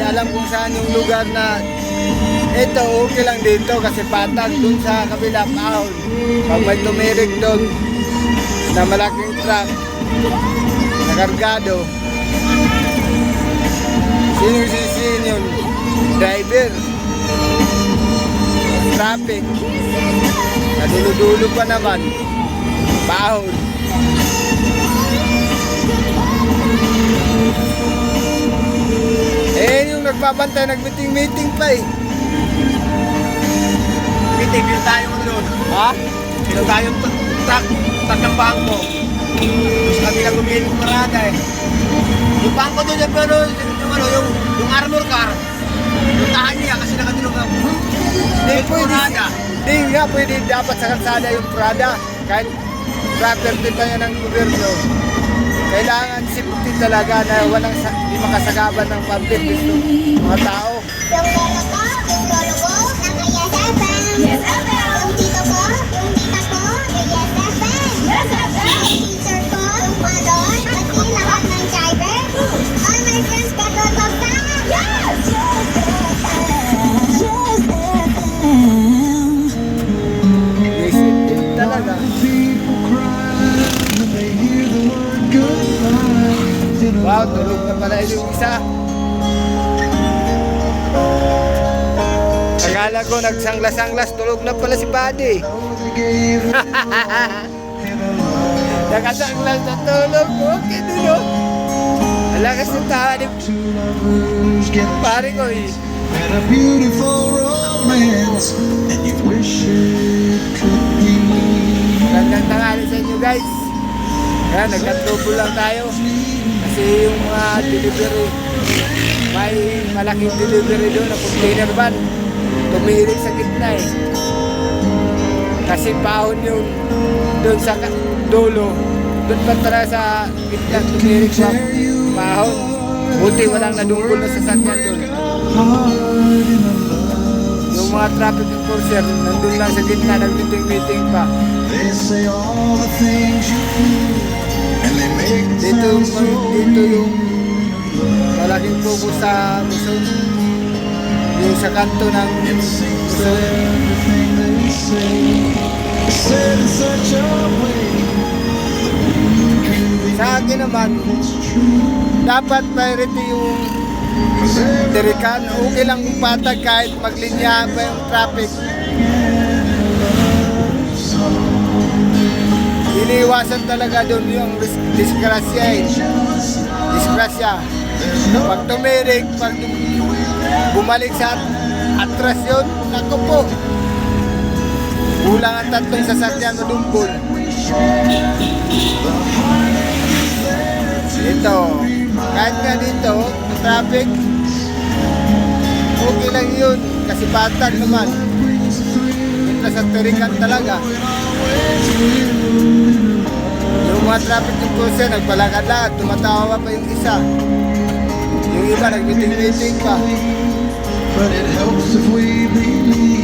alam kung saan yung lugar na ito, okay lang dito kasi patag dun sa kabila paon. Pag may tumirik dun na malaking truck na kargado, sino sisihin yun? Driver. Traffic. Nadulo-dulo pa naman. Paon. Eh, yung nagbabantay, nag-meeting pa eh. Meeting, pino tayo mo doon. Ha? Pino tayo truck ng bangko. Tapos kami lang gumiling ng parada eh. Yung bangko doon eh, pero yung armor car, yung tahan niya kasi nakatulog ako. Hindi pwede. Hindi nga pwede dapat sa kalsada yung Prada. Kahit property pa yan ng gobyerno. Kailangan safety talaga na walang di makasagaban ng public dito mga tao. Yung lolo ko, naka Yes FM. Yung tito ko, yung tita ko, Yes FM. Yes FM. Yung teacher ko, yung malon, pati lahat ng driver. All my friends got the top time. Yes! Yes FM. Yes, talaga. Wow, tulog na pala yung isa. Akala ko nagsanglas-anglas, tulog na pala si Buddy. Nakasanglas na tulog, okay din o. Alakas na tahanip. Pare ko eh. And a beautiful romance, and you wish it could be. Gandang tanghali sa inyo guys. Kaya nagkatrouble lang tayo. Kasi yung mga delivery, may malaking delivery doon na container van. Tumirik sa gitna eh. Kasi pahon yung doon sa dulo. Doon pa tara sa gitna tumirik sa pahon. Buti walang nadungkol na sasakyan doon. Yung mga traffic enforcer nandun lang sa gitna, nag-meeting pa. They say all the things you do, and they make it Dito sound so yung malaking focus sa Luzon. Yung sa kanto ng It seems that Luzon. everything they say is said in such a way Sa akin naman, it's true. dapat priority yung 'Cause Derikan. Okay lang kung patag kahit maglinya pa yung traffic. Iniiwasan talaga doon yung disgrasya eh. Disgrasya. Pag tumirik, pag bumalik sa atras yun, naku po. Kulang ang tatlong sasakyan madumpol. Ito, kahit nga dito, sa traffic, okay lang yun. Kasi patag naman. Ito sa Derikan talaga. Yung mga traffic enforcer, nagbalakad-lakad, tumatawa pa yung isa. Yung iba, nag-meeting-meeting pa. but it helps if we believe.